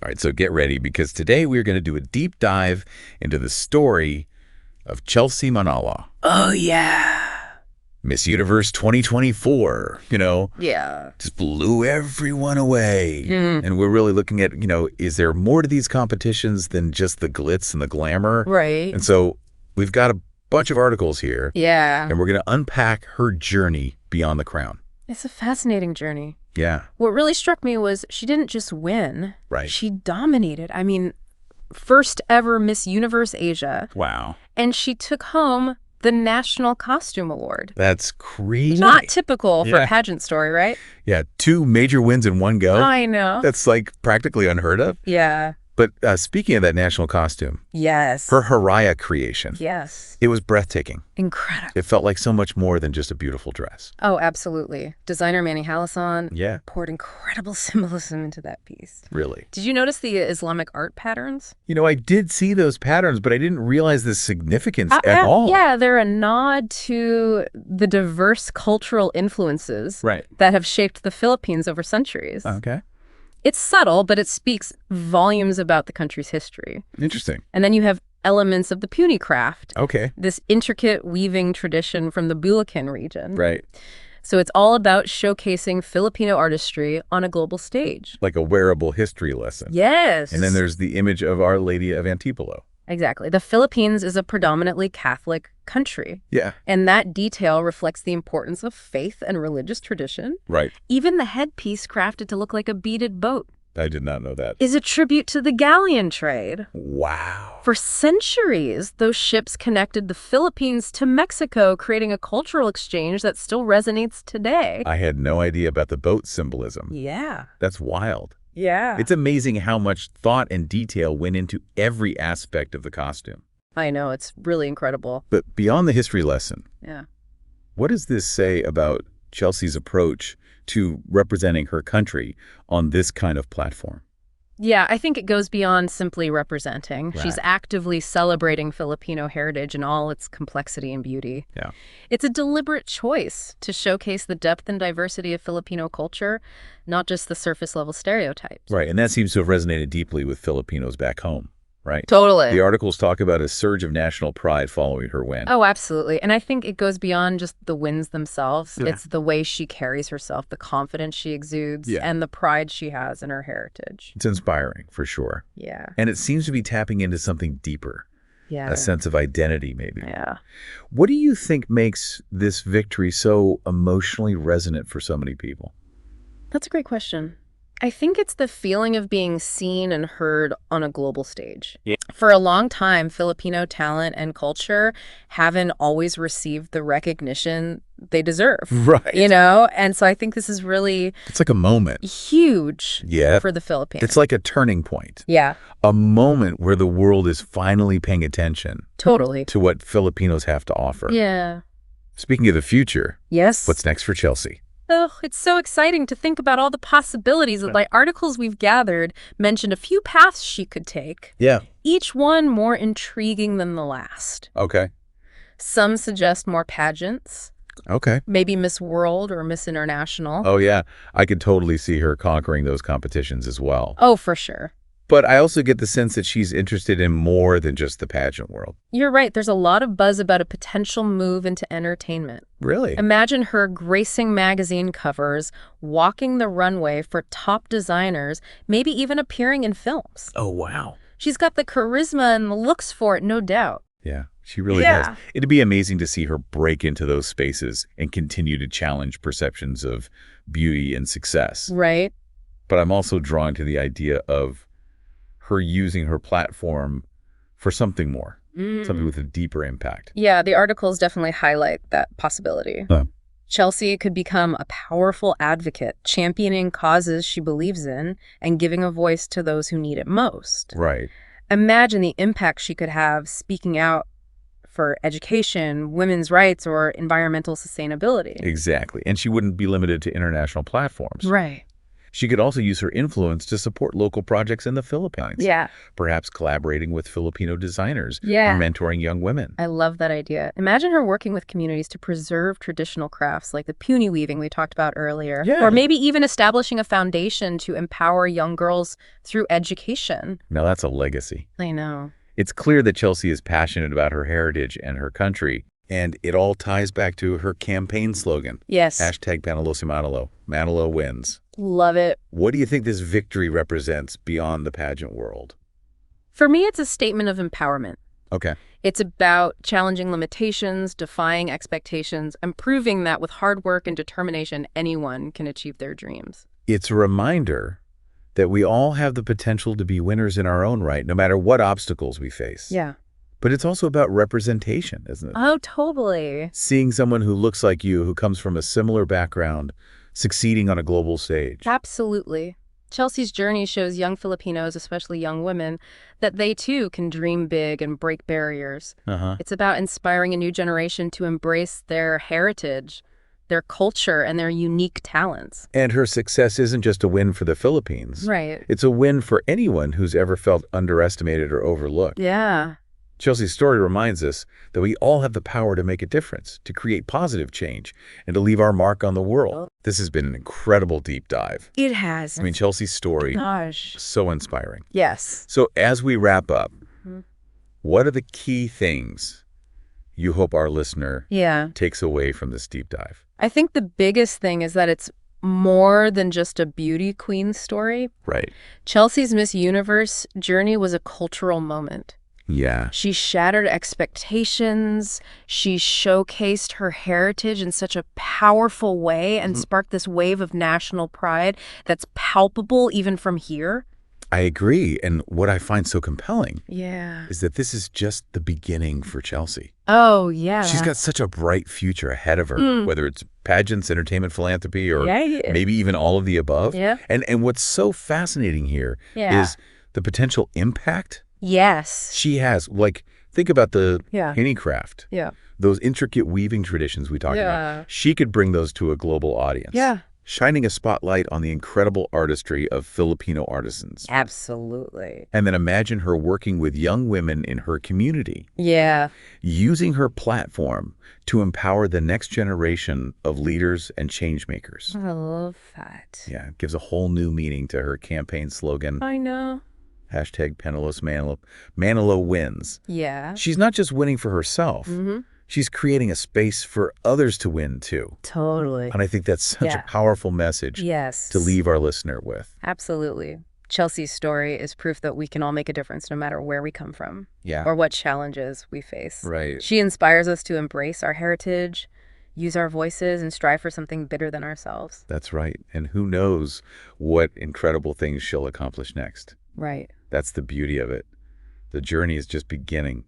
right, so get ready because today we're going to do a deep dive into the story of Chelsea Manalo. Oh, yeah. Miss Universe 2024, Yeah. just blew everyone away. Mm. And we're really looking at, is there more to these competitions than just the glitz and the glamour? Right. And so we've got a bunch of articles here. Yeah. And we're going to unpack her journey beyond the crown. It's a fascinating journey. Yeah. What really struck me was she didn't just win. Right. She dominated. I mean, first ever Miss Universe Asia. Wow. And she took home the National Costume Award. That's crazy. Not typical for a pageant story, right? Yeah, 2 major wins in one go. I know. That's like practically unheard of. Yeah. But speaking of that national costume, Yes. her Hiraya creation, Yes. it was breathtaking. Incredible. It felt like so much more than just a beautiful dress. Oh, absolutely. Designer Manny Halasan poured incredible symbolism into that piece. Really. Did you notice the Islamic art patterns? I did see those patterns, but I didn't realize the significance at all. Yeah, they're a nod to the diverse cultural influences that have shaped the Philippines over centuries. Okay. It's subtle, but it speaks volumes about the country's history. Interesting. And then you have elements of the puny craft. Okay. This intricate weaving tradition from the Bulacan region. Right. So it's all about showcasing Filipino artistry on a global stage. Like a wearable history lesson. Yes. And then there's the image of Our Lady of Antipolo. Exactly. The Philippines is a predominantly Catholic country. Yeah. And that detail reflects the importance of faith and religious tradition. Right. Even the headpiece, crafted to look like a beaded boat, I did not know that. is a tribute to the galleon trade. Wow. For centuries, those ships connected the Philippines to Mexico, creating a cultural exchange that still resonates today. I had no idea about the boat symbolism. Yeah. That's wild. Yeah. It's amazing how much thought and detail went into every aspect of the costume. I know. It's really incredible. But beyond the history lesson, Yeah. what does this say about Chelsea's approach to representing her country on this kind of platform? Yeah, I think it goes beyond simply representing. Right. She's actively celebrating Filipino heritage in all its complexity and beauty. Yeah. It's a deliberate choice to showcase the depth and diversity of Filipino culture, not just the surface-level stereotypes. Right, and that seems to have resonated deeply with Filipinos back home, right? Totally. The articles talk about a surge of national pride following her win. Oh, absolutely. And I think it goes beyond just the wins themselves. Yeah. It's the way she carries herself, the confidence she exudes, and the pride she has in her heritage. It's inspiring, for sure. Yeah. And it seems to be tapping into something deeper, Yeah. a sense of identity, maybe. Yeah. What do you think makes this victory so emotionally resonant for so many people? That's a great question. I think it's the feeling of being seen and heard on a global stage. Yeah. For a long time, Filipino talent and culture haven't always received the recognition they deserve. Right. And so I think this is really It's like a moment. huge Yeah. for the Philippines. It's like a turning point. Yeah, A moment where the world is finally paying attention totally. to what Filipinos have to offer. Yeah. Speaking of the future, Yes. what's next for Chelsea? Oh, it's so exciting to think about all the possibilities. The articles we've gathered mentioned a few paths she could take, Yeah. each one more intriguing than the last. Okay. Some suggest more pageants, Okay. maybe Miss World or Miss International. Oh, yeah. I could totally see her conquering those competitions as well. Oh, for sure. But I also get the sense that she's interested in more than just the pageant world. You're right. There's a lot of buzz about a potential move into entertainment. Really? Imagine her gracing magazine covers, walking the runway for top designers, maybe even appearing in films. Oh, wow. She's got the charisma and the looks for it, no doubt. Yeah, she really has. It'd be amazing to see her break into those spaces and continue to challenge perceptions of beauty and success. Right? But I'm also drawn to the idea of her using her platform for something more, something with a deeper impact. Yeah, the articles definitely highlight that possibility. Chelsea could become a powerful advocate, championing causes she believes in and giving a voice to those who need it most. Right. Imagine the impact she could have speaking out for education, women's rights, or environmental sustainability. Exactly. And she wouldn't be limited to international platforms. Right. She could also use her influence to support local projects in the Philippines. Yeah. Perhaps collaborating with Filipino designers Yeah. or mentoring young women. I love that idea. Imagine her working with communities to preserve traditional crafts like the puny weaving we talked about earlier. Yeah. Or maybe even establishing a foundation to empower young girls through education. Now that's a legacy. I know. It's clear that Chelsea is passionate about her heritage and her country, and it all ties back to her campaign slogan. Yes. Hashtag Manalo si Manalo. Manalo wins. Love it. What do you think this victory represents beyond the pageant world? For me, it's a statement of empowerment. Okay. It's about challenging limitations, defying expectations, and proving that with hard work and determination, anyone can achieve their dreams. It's a reminder that we all have the potential to be winners in our own right, no matter what obstacles we face. Yeah. But it's also about representation, isn't it? Oh, totally. Seeing someone who looks like you, who comes from a similar background, succeeding on a global stage. Absolutely. Chelsea's journey shows young Filipinos, especially young women, that they too can dream big and break barriers. It's about inspiring a new generation to embrace their heritage, their culture, and their unique talents. And her success isn't just a win for the Philippines. Right. It's a win for anyone who's ever felt underestimated or overlooked. Yeah. Chelsea's story reminds us that we all have the power to make a difference, to create positive change, and to leave our mark on the world. This has been an incredible deep dive. It has. I mean, Chelsea's story, Gosh. so inspiring. Yes. So as we wrap up, what are the key things you hope our listener takes away from this deep dive? I think the biggest thing is that it's more than just a beauty queen story. Right. Chelsea's Miss Universe journey was a cultural moment. Yeah. She shattered expectations. She showcased her heritage in such a powerful way and sparked this wave of national pride that's palpable even from here. I agree. And what I find so compelling Yeah. is that this is just the beginning for Chelsea. Oh, yeah. She's got such a bright future ahead of her, whether it's pageants, entertainment, philanthropy, or maybe even all of the above. Yeah. And what's so fascinating here is the potential impact Yes. she has. Like, think about the Yeah. handicraft. Yeah. Those intricate weaving traditions we talked about. She could bring those to a global audience. Yeah. Shining a spotlight on the incredible artistry of Filipino artisans. Absolutely. And then imagine her working with young women in her community, Yeah. using her platform to empower the next generation of leaders and change makers. I love that. Yeah, it gives a whole new meaning to her campaign slogan. I know. Hashtag Penniless Manalo. Manalo wins. Yeah. She's not just winning for herself. She's creating a space for others to win too. Totally. And I think that's such a powerful message Yes. to leave our listener with. Absolutely. Chelsea's story is proof that we can all make a difference no matter where we come from Yeah. or what challenges we face. Right. She inspires us to embrace our heritage, use our voices, and strive for something bigger than ourselves. That's right. And who knows what incredible things she'll accomplish next. Right. That's the beauty of it. The journey is just beginning.